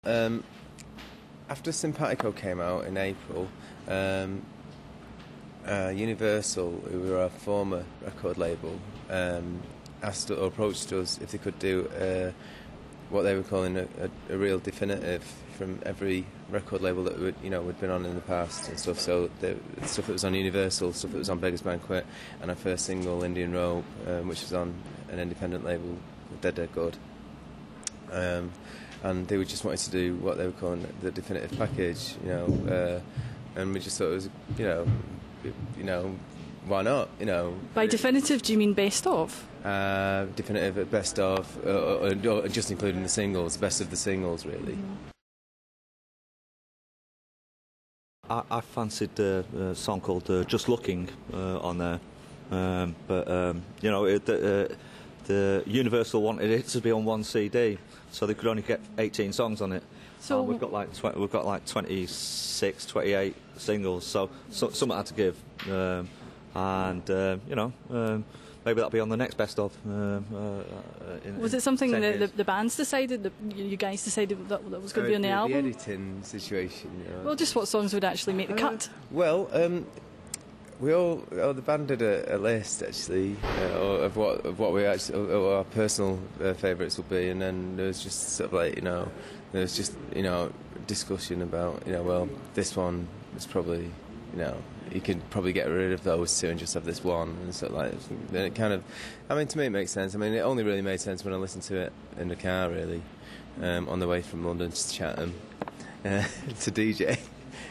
After Simpatico came out in April, Universal, who were our former record label, approached us if they could do what they were calling a real definitive from every record label that we'd been on in the past and stuff. So the stuff that was on Universal, stuff that was on Beggars Banquet, and our first single, Indian Rope, which was on an independent label called Dead Good. And they just wanted to do what they were calling the definitive package, and we just thought it was, why not, By definitive, do you mean best of? Definitive, best of, or just including the singles, best of the singles, really. I fancied a song called Just Looking on there, but the Universal wanted it to be on one CD, so they could only get 18 songs on it. So we've got like 26, 28 singles, so something had to give, maybe that'll be on the next best of. Was it something that the bands decided, that you guys decided that was going to be on the album? The editing situation. Well, just what songs would actually make the cut? Well, the band did a list actually of what we actually our personal favourites would be, and then there was just sort of like there was just discussion about well, this one was probably you could probably get rid of those two and just have this one, and sort of like then it kind of, to me it makes sense. It only really made sense when I listened to it in the car, really, on the way from London to Chatham to DJ.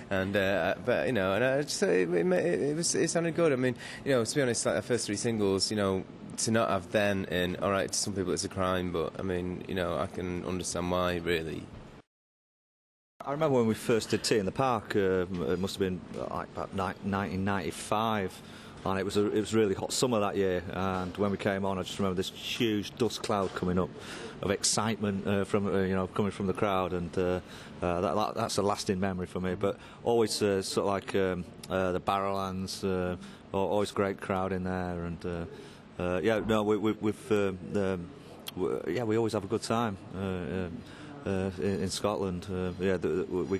And but and I just it sounded good. To be honest, like our first three singles, to not have them in, all right, to some people it's a crime, but I can understand why, really. I remember when we first did Tea in the Park. It must have been like about 1995, and it was really hot summer that year. And when we came on, I just remember this huge dust cloud coming up of excitement from coming from the crowd, and that's a lasting memory for me. But always sort of like the Charlatans, always great crowd in there, and we always have a good time. In Scotland, we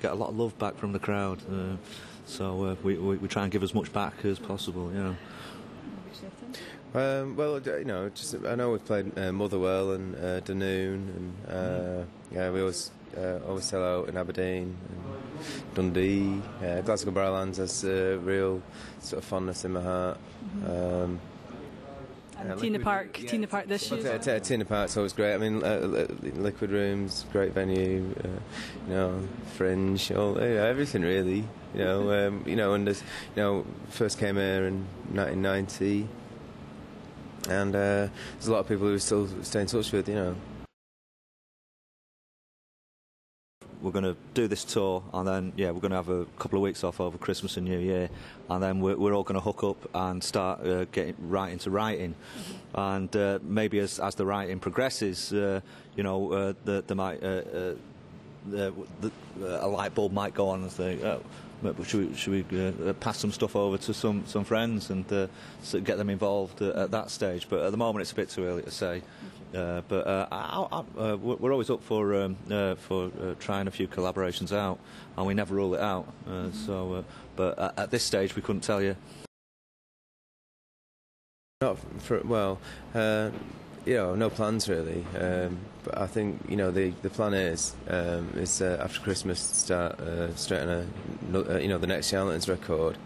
get a lot of love back from the crowd, so we try and give as much back as possible. Just I know we've played Motherwell and Dunoon, and we always sell out in Aberdeen, and Dundee. Glasgow Charlatans has a real sort of fondness in my heart. And Tea in the Park this year. Tea in the Park's always great. Liquid Rooms, great venue. Fringe, everything really. And there's, first came here in 1990, and there's a lot of people who still stay in touch with. We're going to do this tour, and then we're going to have a couple of weeks off over Christmas and New Year, and then we're all going to hook up and start getting right into writing. And maybe as the writing progresses, there might a light bulb might go on and think, should we pass some stuff over to some friends and get them involved at that stage? But at the moment, it's a bit too early to say. But we're always up for trying a few collaborations out, and we never rule it out. But at this stage, we couldn't tell you. No plans really. But I think the plan is after Christmas start straight on the next Charlatans record,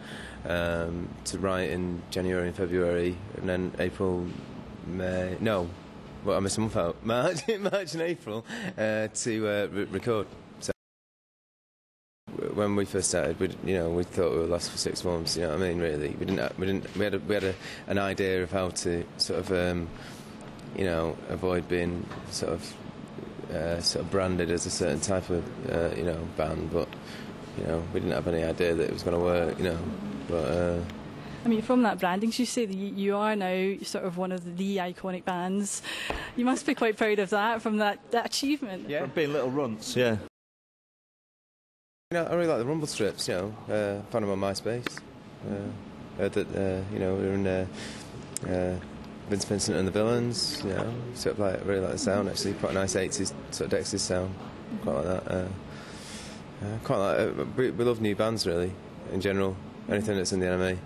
to write in January and February, and then April, May. No. Well, I missed a month out. March and April to record. So when we first started, we thought it would last for 6 months. Really, we had an idea of how to sort of avoid being sort of branded as a certain type of band, but we didn't have any idea that it was going to work. But. From that branding, you say that you are now sort of one of the iconic bands. You must be quite proud of that, from that achievement. Yeah, from being little runts, yeah. I really like the Rumble strips, found them on MySpace. Heard that, we're in Vince Vincent and the Villains, sort of really like the sound, actually. Quite a nice 80s sort of Dexys sound. quite like that. Quite like we love new bands really in general. Anything that's in the anime.